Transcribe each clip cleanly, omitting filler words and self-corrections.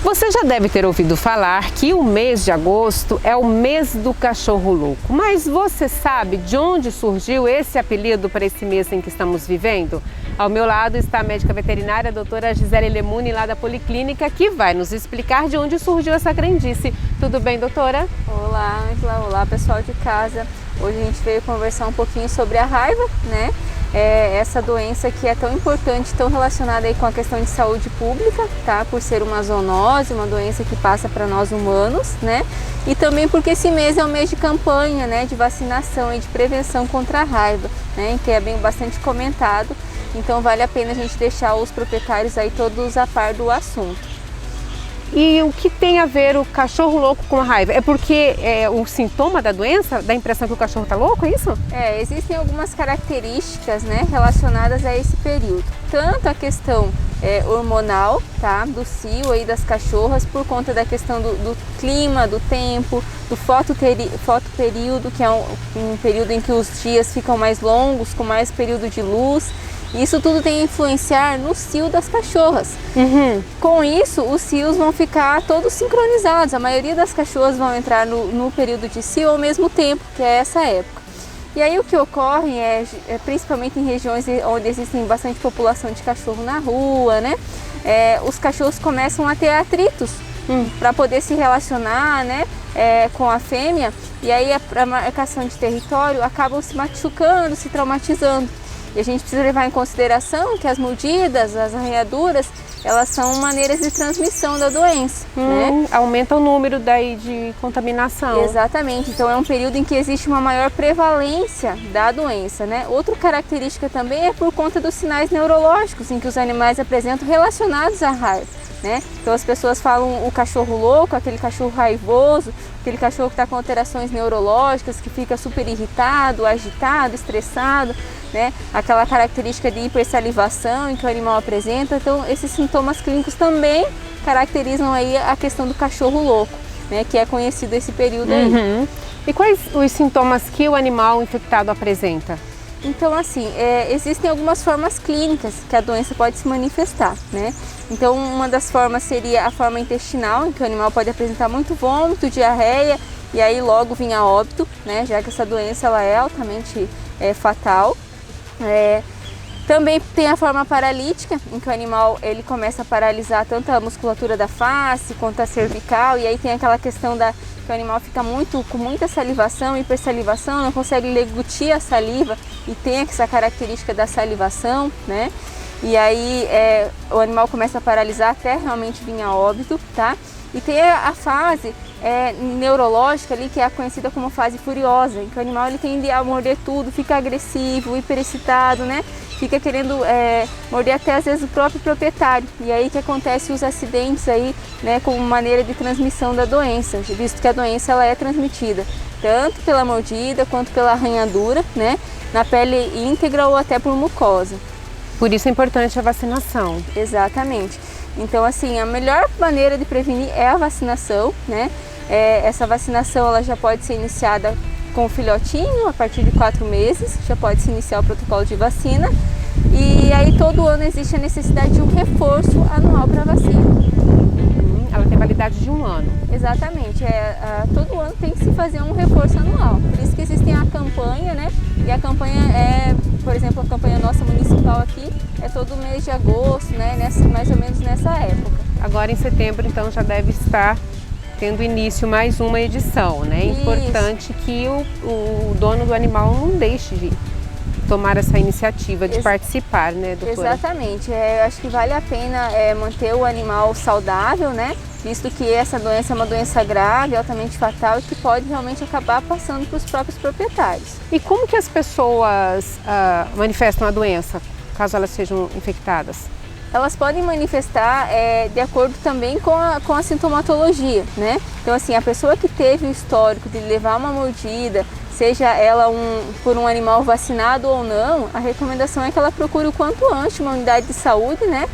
Você já deve ter ouvido falar que o mês de agosto é o mês do cachorro louco, mas você sabe de onde surgiu esse apelido para esse mês em que estamos vivendo? Ao meu lado está a médica veterinária, a doutora Gisele Lemuni, lá da Policlínica, que vai nos explicar de onde surgiu essa crendice. Tudo bem, doutora? Olá, Angela. Olá, pessoal de casa. Hoje a gente veio conversar um pouquinho sobre a raiva, né? Essa doença que é tão importante, tão relacionada aí com a questão de saúde pública, tá? Por ser uma zoonose, uma doença que passa para nós humanos, né? E também porque esse mês é um mês de campanha, né? De vacinação e de prevenção contra a raiva, né? Que é bastante comentado. Então vale a pena a gente deixar os proprietários aí todos a par do assunto. E o que tem a ver o cachorro louco com a raiva? É porque é o sintoma da doença, dá a impressão que o cachorro está louco, é isso? Existem algumas características, né, relacionadas a esse período. Tanto a questão hormonal, tá, do cio aí das cachorras, por conta da questão do clima, do tempo, do fotoperíodo, que é um período em que os dias ficam mais longos, com mais período de luz. Isso tudo tem a influenciar no cio das cachorras. Com isso, os cios vão ficar todos sincronizados. A maioria das cachorras vão entrar no período de cio ao mesmo tempo, que é essa época. E aí o que ocorre principalmente em regiões onde existem bastante população de cachorro na rua, né? Os cachorros começam a ter atritos para poder se relacionar, né, com a fêmea. E aí a marcação de território acabam se machucando, se traumatizando. E a gente precisa levar em consideração que as mordidas, as arranhaduras, elas são maneiras de transmissão da doença, né? Aumenta o número daí de contaminação. Exatamente, então é um período em que existe uma maior prevalência da doença, né? Outra característica também é por conta dos sinais neurológicos em que os animais apresentam relacionados à raiva, né? Então as pessoas falam o cachorro louco, aquele cachorro raivoso, aquele cachorro que está com alterações neurológicas, que fica super irritado, agitado, estressado, né? Aquela característica de hipersalivação em que o animal apresenta. Então esses sintomas clínicos também caracterizam aí a questão do cachorro louco, né? Que é conhecido esse período aí. E quais os sintomas que o animal infectado apresenta? Então, assim, existem algumas formas clínicas que a doença pode se manifestar, né? Então, uma das formas seria a forma intestinal, em que o animal pode apresentar muito vômito, diarreia e aí logo vir a óbito, né? Já que essa doença ela é altamente fatal. Também tem a forma paralítica, em que o animal ele começa a paralisar tanto a musculatura da face quanto a cervical, e aí tem aquela questão que o animal fica com muita salivação, hipersalivação, não consegue deglutir a saliva e tem essa característica da salivação, né? E aí o animal começa a paralisar até realmente vir a óbito, tá? E tem a fase neurológica ali, que é a conhecida como fase furiosa, em que o animal ele tende a morder tudo, fica agressivo, hiperexcitado, né? Fica querendo morder até às vezes o próprio proprietário. E aí que acontece os acidentes aí, né, como maneira de transmissão da doença, visto que a doença ela é transmitida tanto pela mordida quanto pela arranhadura, né, na pele íntegra ou até por mucosa. Por isso é importante a vacinação. Exatamente. Então, assim, a melhor maneira de prevenir é a vacinação, né? Essa vacinação ela já pode ser iniciada com o filhotinho, a partir de 4 meses, já pode se iniciar o protocolo de vacina. E aí todo ano existe a necessidade de um reforço anual para a vacina. Ela tem validade de 1 ano. Exatamente, todo ano tem que se fazer um reforço anual. Por isso que existe a campanha, né? E a campanha por exemplo, a campanha nossa municipal aqui é todo mês de agosto, né? Mais ou menos nessa época. Agora em setembro, então, já deve estar tendo início mais uma edição, né? É importante que o dono do animal não deixe de tomar essa iniciativa de participar, né, doutora? Exatamente, acho que vale a pena manter o animal saudável, né? Visto que essa doença é uma doença grave, altamente fatal e que pode realmente acabar passando para os próprios proprietários. E como que as pessoas manifestam a doença, caso elas sejam infectadas? Elas podem manifestar de acordo também com a sintomatologia, né? Então, assim, a pessoa que teve o histórico de levar uma mordida, seja ela por um animal vacinado ou não, a recomendação é que ela procure o quanto antes uma unidade de saúde, né?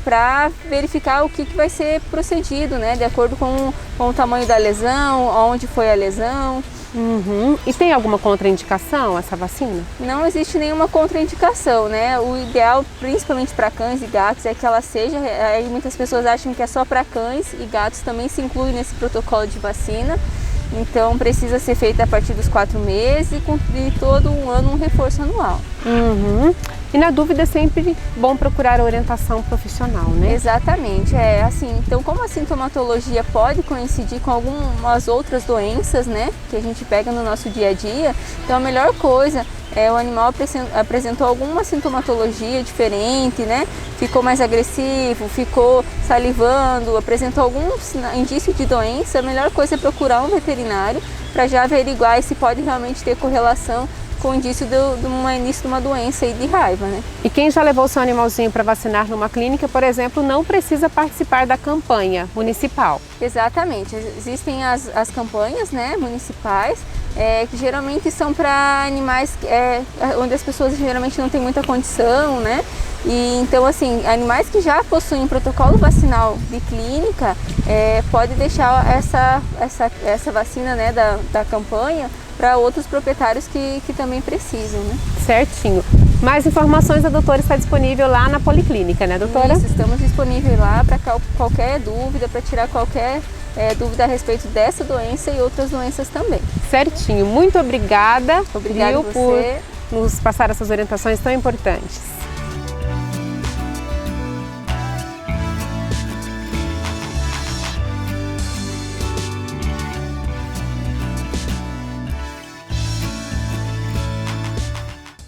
Para verificar o que vai ser procedido, né? De acordo com o tamanho da lesão, onde foi a lesão, Uhum. E tem alguma contraindicação essa vacina? Não existe nenhuma contraindicação, né? O ideal, principalmente para cães e gatos, é que ela seja. Aí muitas pessoas acham que é só para cães e gatos também se inclui nesse protocolo de vacina. Então precisa ser feita a partir dos 4 meses e todo um ano um reforço anual. Uhum. E na dúvida é sempre bom procurar orientação profissional, né? Exatamente, assim, então como a sintomatologia pode coincidir com algumas outras doenças, né, que a gente pega no nosso dia a dia, então a melhor coisa é o animal apresentou alguma sintomatologia diferente, né, ficou mais agressivo, ficou salivando, apresentou algum indício de doença, a melhor coisa é procurar um veterinário para já averiguar se pode realmente ter correlação com o indício do início de uma doença e de raiva, né? E quem já levou seu animalzinho para vacinar numa clínica, por exemplo, não precisa participar da campanha municipal. Exatamente, existem as campanhas, né, municipais, que geralmente são para animais onde as pessoas geralmente não têm muita condição, né? E então, assim, animais que já possuem protocolo vacinal de clínica, pode deixar essa vacina, né, da campanha para outros proprietários que também precisam, né? Certinho. Mais informações a doutora está disponível lá na Policlínica, né, doutora? Isso, estamos disponíveis lá para qualquer dúvida, para tirar qualquer dúvida a respeito dessa doença e outras doenças também. Certinho. Muito obrigada, Obrigada por você. nos passar essas orientações tão importantes.